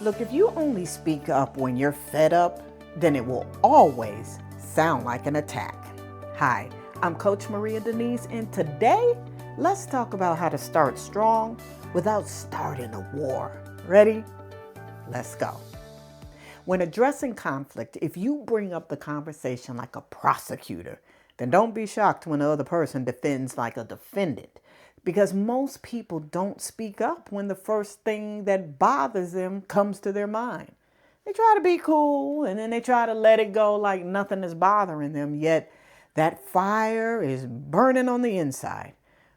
Look, if you only speak up when you're fed up, then it will always sound like an attack. Hi, I'm Coach Maria Denise, and today let's talk about how to start strong without starting a war. Ready? Let's go. When addressing conflict, if you bring up the conversation like a prosecutor, then don't be shocked when the other person defends like a defendant. Because most people don't speak up when the first thing that bothers them comes to their mind. They try to be cool and then they try to let it go like nothing is bothering them, yet that fire is burning on the inside.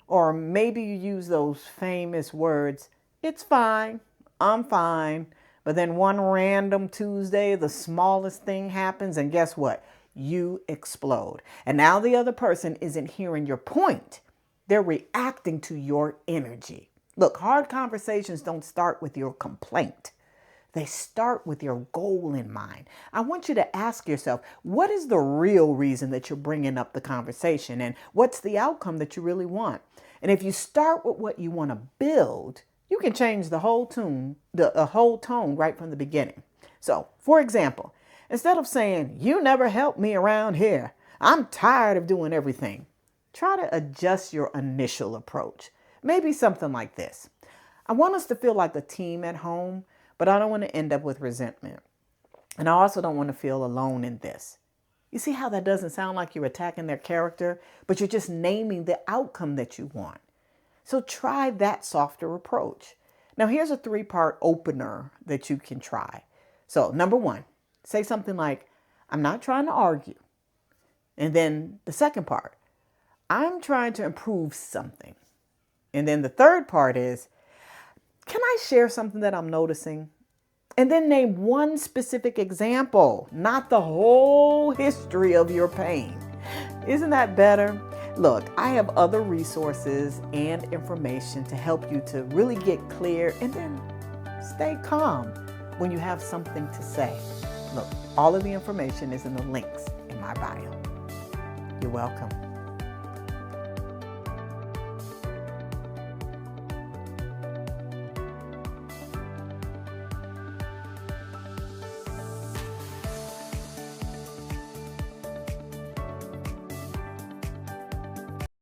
Or maybe you use those famous words, it's fine, I'm fine. But then one random Tuesday, the smallest thing happens, and guess what? You explode. And now the other person isn't hearing your point. They're reacting to your energy. Look, hard conversations don't start with your complaint. They start with your goal in mind. I want you to ask yourself, what is the real reason that you're bringing up the conversation? And what's the outcome that you really want? And if you start with what you want to build, you can change the whole tune, the whole tone right from the beginning. So, for example, instead of saying, you never helped me around here, I'm tired of doing everything, try to adjust your initial approach. Maybe something like this. I want us to feel like a team at home, but I don't want to end up with resentment. And I also don't want to feel alone in this. You see how that doesn't sound like you're attacking their character, but you're just naming the outcome that you want. So try that softer approach. Now here's a 3-part opener that you can try. So number 1, say something like, I'm not trying to argue. And then the second part, I'm trying to improve something. And then the third part is, can I share something that I'm noticing? And then name one specific example, not the whole history of your pain. Isn't that better? Look, I have other resources and information to help you to really get clear and then stay calm when you have something to say. Look, all of the information is in the links in my bio. You're welcome.